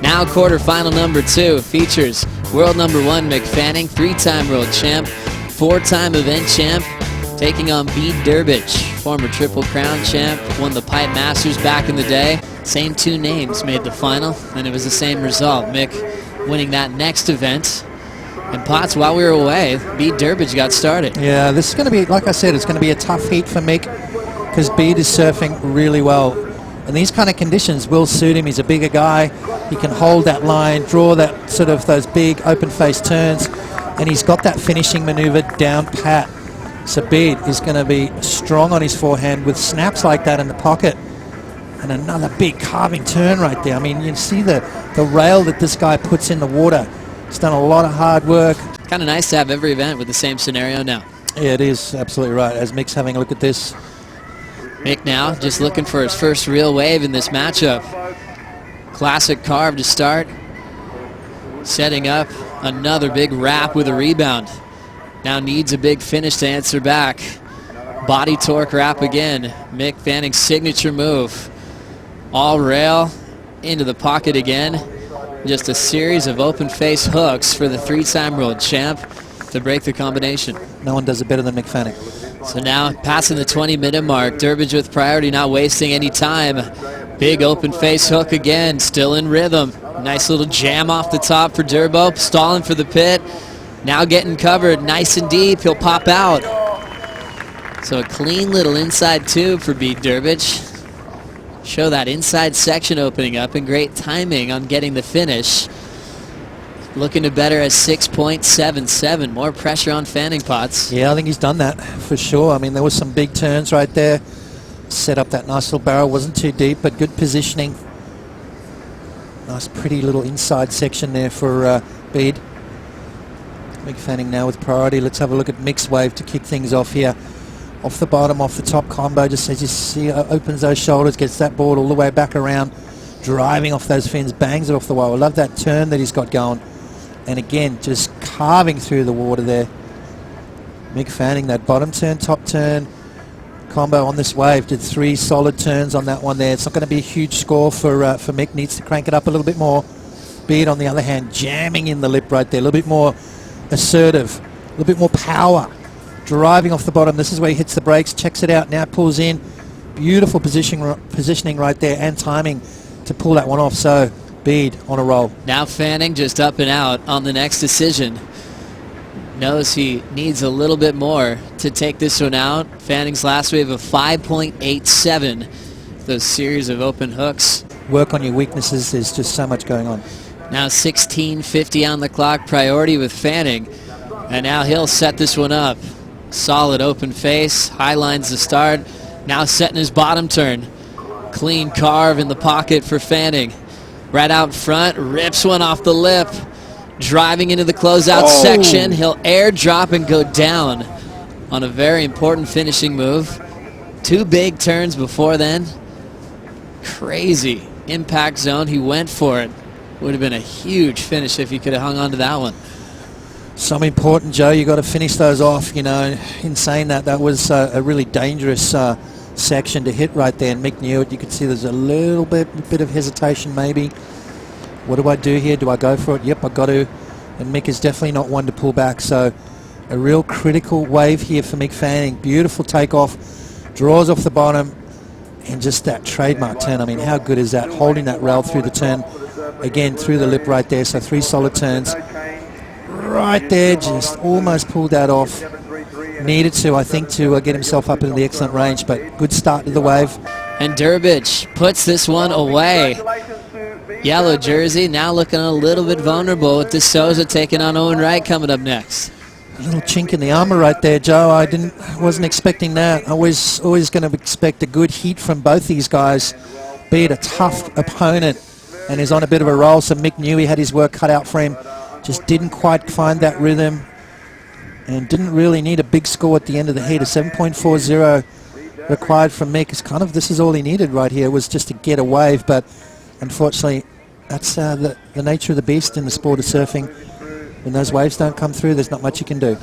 Now quarterfinal number 2 features world number 1 Mick Fanning, 3-time world champ, 4-time event champ, taking on Bede Durbidge, former Triple Crown champ, won the Pipe Masters back in the day. Same 2 names made the final, and it was the same result. Mick winning that next event. And Potts, while we were away, Bede Durbidge got started. Yeah, this is going to be, like I said, it's going to be a tough heat for Mick because Bede is surfing really well. And these kind of conditions will suit him. He's a bigger guy. He can hold that line, draw that sort of those big open-face turns, and he's got that finishing maneuver down pat. So Bede is going to be strong on his forehand with snaps like that in the pocket. And another big carving turn right there. I mean, you see the rail that this guy puts in the water. He's done a lot of hard work. Kind of nice to have every event with the same scenario now. Yeah, it is absolutely right. As Mick's having a look at this. Mick now just looking for his first real wave in this matchup. Classic carve to start. Setting up another big wrap with a rebound. Now needs a big finish to answer back. Body torque wrap again. Mick Fanning's signature move. All rail into the pocket again. Just a series of open face hooks for the 3-time world champ to break the combination. No one does it better than Mick Fanning. So now passing the 20-minute mark, Durbidge with priority, not wasting any time. Big open face hook again, still in rhythm. Nice little jam off the top for Durbo, stalling for the pit. Now getting covered, nice and deep, he'll pop out. So a clean little inside tube for Bede Durbidge. Show that inside section opening up, and great timing on getting the finish. Looking to better at 6.77. More pressure on Fanning, Potts. Yeah, I think he's done that for sure. I mean, there was some big turns right there. Set up that nice little barrel. Wasn't too deep, but good positioning. Nice, pretty little inside section there for Bede. Mick Fanning now with priority. Let's have a look at Mick's wave to kick things off here. Off the bottom, off the top combo, just as you see, opens those shoulders, gets that board all the way back around, driving off those fins, bangs it off the wall. I love that turn that he's got going. And again, just carving through the water there. Mick Fanning, that bottom turn, top turn combo on this wave. Did 3 solid turns on that one there. It's not going to be a huge score for Mick. Needs to crank it up a little bit more. Bede, on the other hand, jamming in the lip right there. A little bit more assertive, a little bit more power. Driving off the bottom. This is where he hits the brakes, checks it out, now pulls in. Beautiful positioning right there and timing to pull that one off. So Bede on a roll. Now Fanning just up and out on the next decision. Knows he needs a little bit more to take this one out. Fanning's last wave of 5.87. Those series of open hooks. Work on your weaknesses. There's just so much going on. Now 16:50 on the clock, priority with Fanning. And now he'll set this one up. Solid open face, high lines to start. Now setting his bottom turn. Clean carve in the pocket for Fanning. Right out front, rips one off the lip. Driving into the closeout section. He'll air drop and go down on a very important finishing move. 2 big turns before then. Crazy impact zone. He went for it. Would have been a huge finish if he could have hung on to that one. Some important, Joe. You got to finish those off. You know, in saying that, that was a really dangerous section to hit right there, and Mick knew it. You could see there's a little bit of hesitation maybe. What do I do here? Do I go for it? Yep, I got to. And Mick is definitely not one to pull back. So a real critical wave here for Mick Fanning. Beautiful takeoff, draws off the bottom, and just that trademark turn. I mean, how good is that? Holding that rail through the turn, again through the lip right there. So 3 solid turns. Right there, just almost pulled that off. Needed to, I think, to get himself up into the excellent range, but good start to the wave. And Durbidge puts this one away. Yellow jersey now looking a little bit vulnerable with De Souza taking on Owen Wright coming up next. A little chink in the armor right there, Joe. I wasn't expecting that. I was always going to expect a good heat from both these guys. Bede a tough opponent and is on a bit of a roll, so Mick knew he had his work cut out for him. Just didn't quite find that rhythm and didn't really need a big score at the end of the heat. A 7.40 required from Mick. This is all he needed right here, was just to get a wave, but unfortunately that's the nature of the beast in the sport of surfing. When those waves don't come through, there's not much you can do.